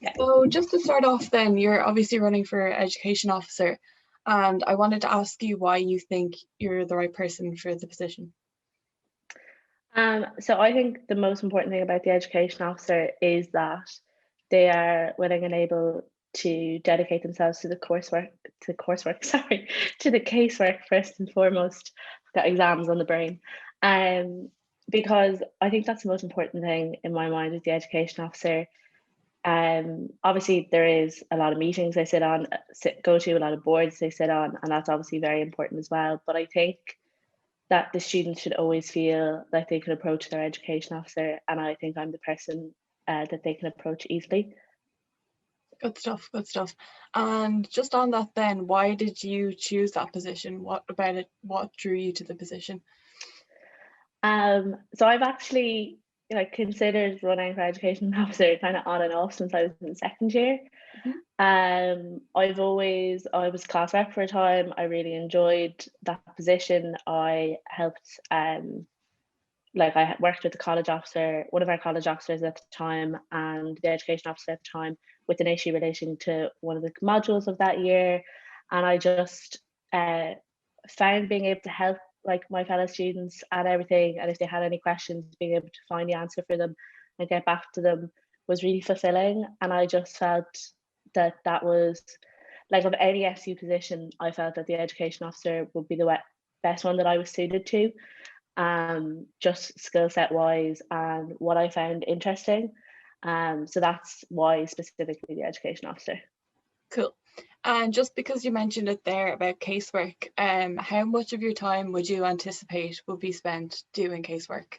Yeah. So just to start off then, you're obviously running for education officer, and I wanted to ask you why you think you're the right person for the position. So I think the most important thing about the education officer is that they are willing and able to dedicate themselves to the coursework, sorry, to the casework first and foremost. I've got exams on the brain. Um, because I think that's the most important thing in my mind as the education officer. Obviously there is a lot of meetings they sit on, go to, a lot of boards they sit on, and that's obviously very important as well. But I think that the students should always feel like they can approach their education officer, and I think I'm the person that they can approach easily. Good stuff, good stuff. And just on that then, why did you choose that position? What about it, what drew you to the position? So I've actually considered running for education officer kind of on and off since I was in second year. Mhm. I was class rep for a time. I really enjoyed that position. I helped I worked with the college officer, one of our college officers at the time, and the education officer at the time with an issue relating to one of the modules of that year. And I just found being able to help my fellow students and everything, and if they had any questions, being able to find the answer for them and get back to them was really fulfilling. And I just felt that that was of any SU position, I felt that the education officer would be the best one that I was suited to, just skill set wise and what I found interesting. So that's why specifically the education officer. Cool. And just because you mentioned it there about casework, how much of your time would you anticipate will be spent doing casework?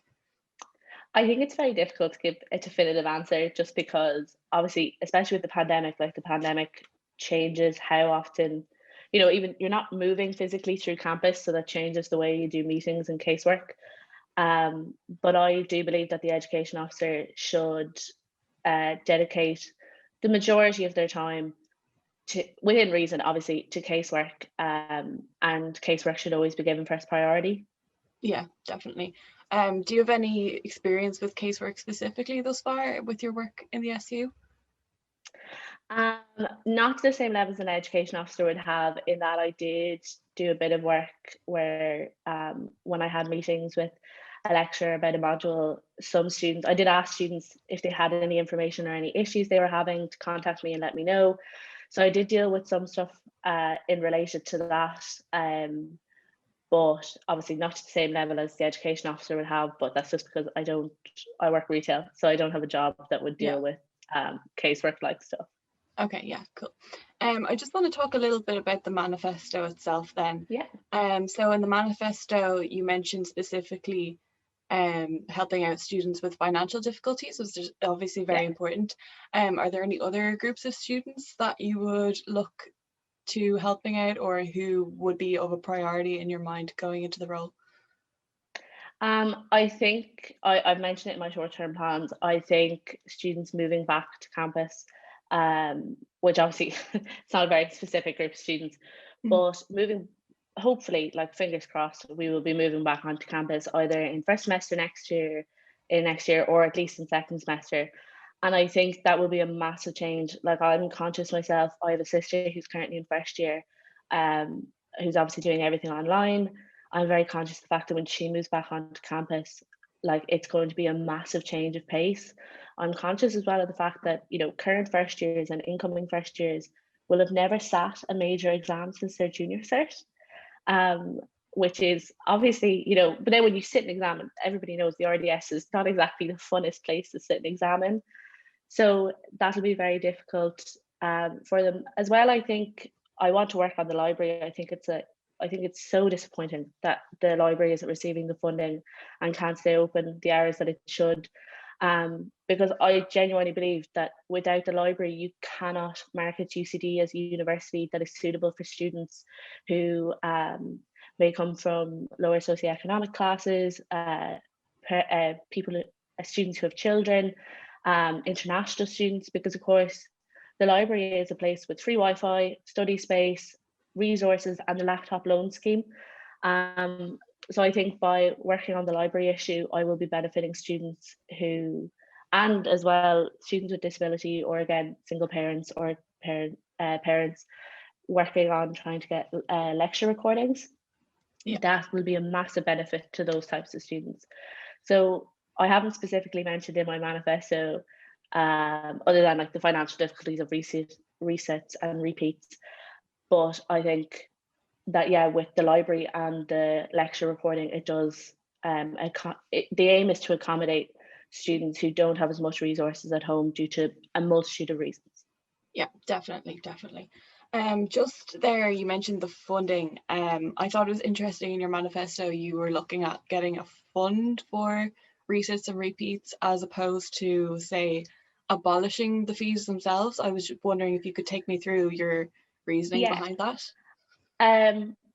I think it's very difficult to give a definitive answer just because obviously, especially with the pandemic, the pandemic changes how often, even you're not moving physically through campus, so that changes the way you do meetings and casework. But I do believe that the education officer should dedicate the majority of their time to, within reason, obviously, to casework, and casework should always be given first priority. Yeah, definitely. Do you have any experience with casework specifically thus far with your work in the SU? Not to the same level as an education officer would have, in that I did do a bit of work where when I had meetings with a lecturer about a module, I did ask students if they had any information or any issues they were having to contact me and let me know. So I did deal with some stuff in relation to that, but obviously not to the same level as the education officer would have, but that's just because I work retail, so I don't have a job that would deal with casework like stuff. Okay, yeah, cool. I just want to talk a little bit about the manifesto itself then. Yeah. So in the manifesto, you mentioned specifically helping out students with financial difficulties, which is obviously very important. Are there any other groups of students that you would look to helping out, or who would be of a priority in your mind going into the role? I think I've mentioned it in my short-term plans. I think students moving back to campus, which obviously it's not a very specific group of students, but hopefully, fingers crossed, we will be moving back onto campus either in first semester next year, or at least in second semester. And I think that will be a massive change. I'm conscious myself, I have a sister who's currently in first year, who's obviously doing everything online. I'm very conscious of the fact that when she moves back onto campus, it's going to be a massive change of pace. I'm conscious as well of the fact that, current first years and incoming first years will have never sat a major exam since their junior cert, which is obviously, but then when you sit an exam, everybody knows the RDS is not exactly the funnest place to sit an exam in. So that'll be very difficult for them as well. I think I want to work on the library. I think it's so disappointing that the library isn't receiving the funding and can't stay open the hours that it should. Because I genuinely believe that without the library, you cannot market UCD as a university that is suitable for students who may come from lower socioeconomic classes, students who have children, international students, because of course the library is a place with free Wi-Fi, study space, resources, and the laptop loan scheme. So I think by working on the library issue, I will be benefiting students who and as well students with disability, or again single parents or parents working on trying to get lecture recordings. Yeah. That will be a massive benefit to those types of students. So I haven't specifically mentioned in my manifesto, other than like the financial difficulties of resets and repeats, but I think that, yeah, with the library and the lecture recording, it does, the aim is to accommodate students who don't have as much resources at home due to a multitude of reasons. Yeah, definitely. Just there, you mentioned the funding. I thought it was interesting in your manifesto, you were looking at getting a fund for resits and repeats as opposed to, say, abolishing the fees themselves. I was wondering if you could take me through your reasoning behind that.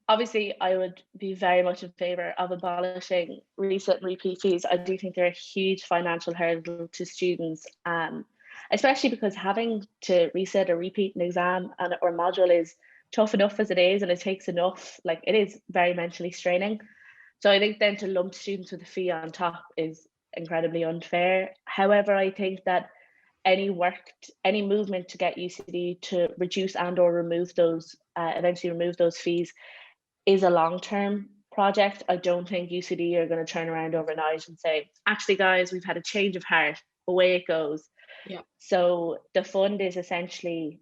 Obviously, I would be very much in favour of abolishing resit and repeat fees. I do think they're a huge financial hurdle to students, especially because having to resit or repeat an exam or module is tough enough as it is, and it takes enough, like it is very mentally straining. So I think then to lump students with a fee on top is incredibly unfair. However, I think that any movement to get UCD to reduce and or remove those, eventually remove those fees, is a long-term project. I don't think UCD are going to turn around overnight and say, actually guys, we've had a change of heart, away it goes. Yeah. So the fund is essentially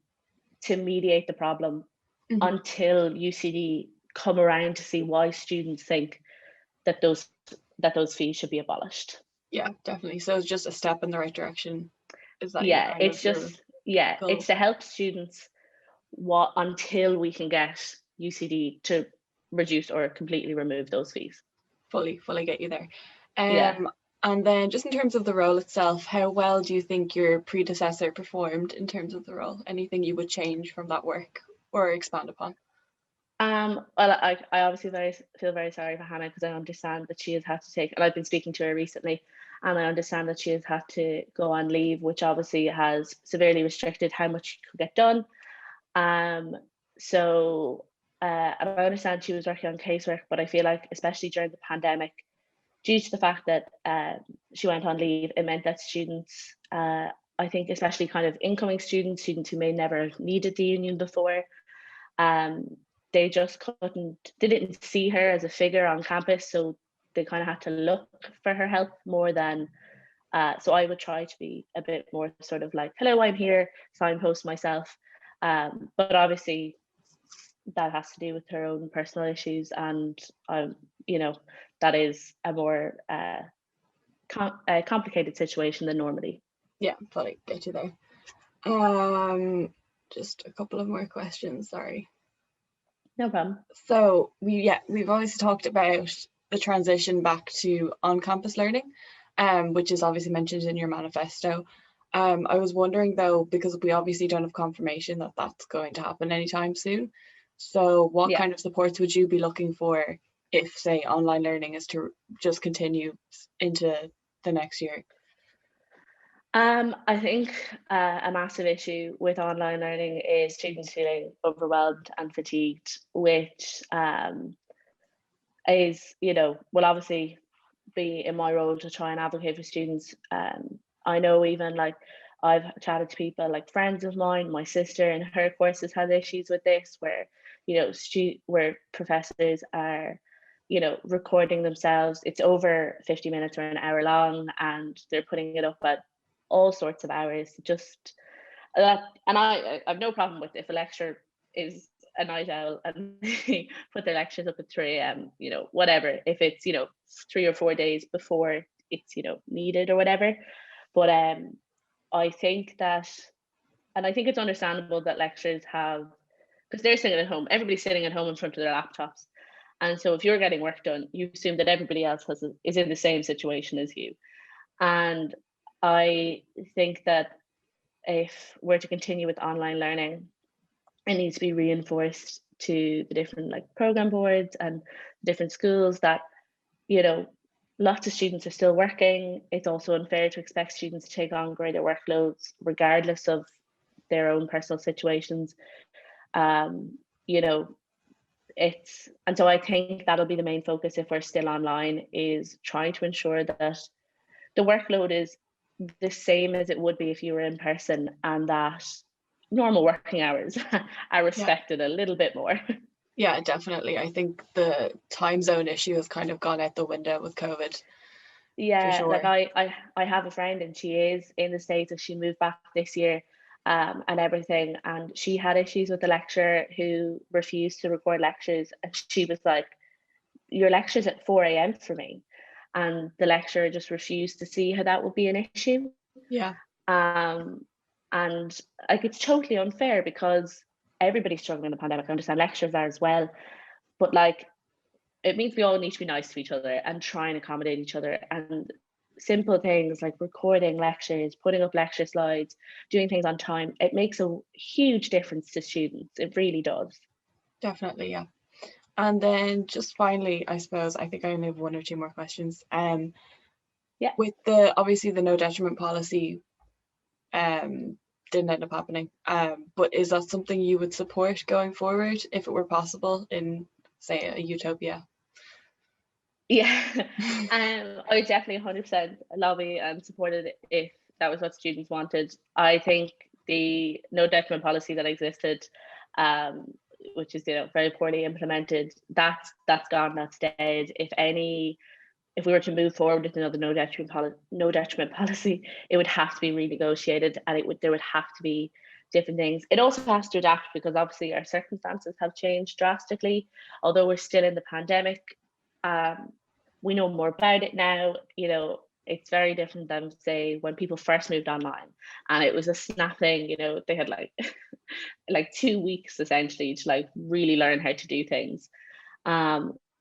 to mediate the problem until UCD come around to see why students think that those fees should be abolished. Yeah, definitely. So it's just a step in the right direction. Is that it's to help students until we can get UCD to reduce or completely remove those fees. Fully get you there. And then just in terms of the role itself, how well do you think your predecessor performed in terms of the role? Anything you would change from that work or expand upon? Well, I obviously feel very sorry for Hannah, because I understand that she has had to take, and I've been speaking to her recently, and I understand that she has had to go on leave, which obviously has severely restricted how much she could get done. So and I understand she was working on casework, but I feel like, especially during the pandemic, due to the fact that she went on leave, it meant that students, I think especially kind of incoming students who may never have needed the union before, they just they didn't see her as a figure on campus, so they kind of had to look for her help more than, so I would try to be a bit more sort of like, hello, I'm here, signpost myself. But obviously that has to do with her own personal issues, and that is a more complicated situation than normally. Yeah, fully get you there. Just a couple of more questions, sorry. No problem. So we've always talked about the transition back to on-campus learning, which is obviously mentioned in your manifesto. I was wondering though, because we obviously don't have confirmation that that's going to happen anytime soon. So what kind of supports would you be looking for if, say, online learning is to just continue into the next year? I think a massive issue with online learning is students feeling overwhelmed and fatigued, which is, will obviously be in my role to try and advocate for students. I know even like I've chatted to people like friends of mine, my sister in her courses had issues with this, where, where professors are, recording themselves. It's over 50 minutes or an hour long, and they're putting it up at all sorts of hours. Just that, and I have no problem with if a lecturer is a night owl and they put their lectures up at 3 a.m, whatever, if it's 3 or 4 days before it's needed or whatever. But I think that, and I think it's understandable that lecturers have, because they're sitting at home, everybody's sitting at home in front of their laptops, and so if you're getting work done, you assume that everybody else is in the same situation as you. And I think that if we're to continue with online learning, it needs to be reinforced to the different program boards and different schools that lots of students are still working. It's also unfair to expect students to take on greater workloads regardless of their own personal situations. And so I think that'll be the main focus if we're still online, is trying to ensure that the workload is the same as it would be if you were in person, and that normal working hours are respected a little bit more. Yeah, definitely. I think the time zone issue has kind of gone out the window with COVID. For Yeah, like sure. I have a friend and she is in the States, and she moved back this year, and everything, and she had issues with the lecturer who refused to record lectures, and she was like, your lecture's at 4 a.m. for me. And the lecturer just refused to see how that would be an issue. Yeah. And like, it's totally unfair because everybody's struggling in the pandemic. I understand lecturers are as well, but like, it means we all need to be nice to each other and try and accommodate each other. And simple things like recording lectures, putting up lecture slides, doing things on time, it makes a huge difference to students. It really does. Definitely, yeah. And then just finally, I suppose, I think I only have one or two more questions. Yeah. With the obviously the no detriment policy didn't end up happening. But is that something you would support going forward if it were possible in, say, a utopia? Yeah, I would definitely 100% lobby and support it if that was what students wanted. I think the no detriment policy that existed, um, which is very poorly implemented, that's gone, that's dead. If we were to move forward with another no detriment policy, it would have to be renegotiated, and there would have to be different things. It also has to adapt because obviously our circumstances have changed drastically. Although we're still in the pandemic, we know more about it now. It's very different than, say, when people first moved online, and it was a snap thing. They had like like 2 weeks essentially to like really learn how to do things.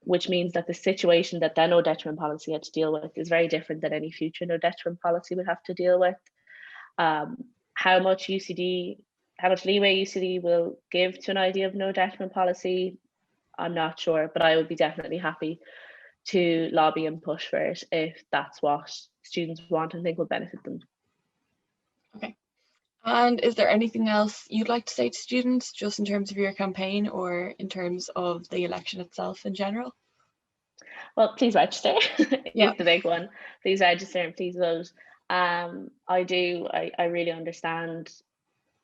Which means that the situation that no detriment policy had to deal with is very different than any future no detriment policy would have to deal with. How much leeway UCD will give to an idea of no detriment policy, I'm not sure, but I would be definitely happy to lobby and push for it if that's what students want and think will benefit them. Okay. And is there anything else you'd like to say to students, just in terms of your campaign or in terms of the election itself in general? Well, please register Yeah. is the big one. Please register and please vote. I really understand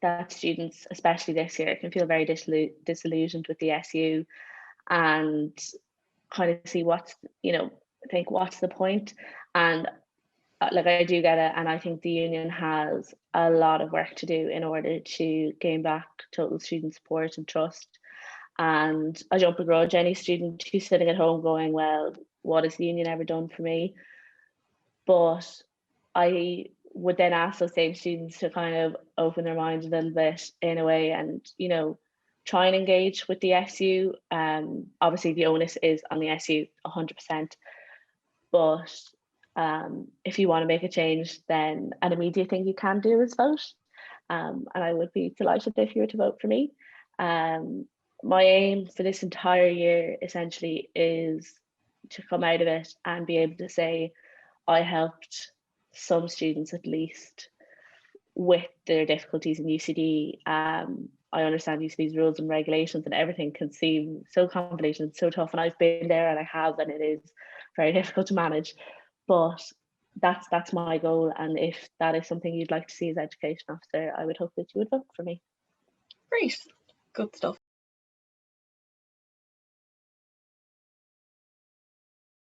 that students, especially this year, can feel very disillusioned with the SU and kind of see think what's the point. And like, I do get it, and I think the union has a lot of work to do in order to gain back total student support and trust. And I don't begrudge any student who's sitting at home going, well, what has the union ever done for me? But I would then ask those same students to kind of open their minds a little bit in a way, and try and engage with the SU. Obviously the onus is on the SU 100%, but if you want to make a change, then an immediate thing you can do is vote. And I would be delighted if you were to vote for me. My aim for this entire year essentially is to come out of it and be able to say I helped some students at least with their difficulties in UCD. I understand UCD's rules and regulations and everything can seem so complicated and so tough, and I've been there and I have, and it is very difficult to manage. But that's my goal, and if that is something you'd like to see as education officer, I would hope that you would vote for me. Great, good stuff.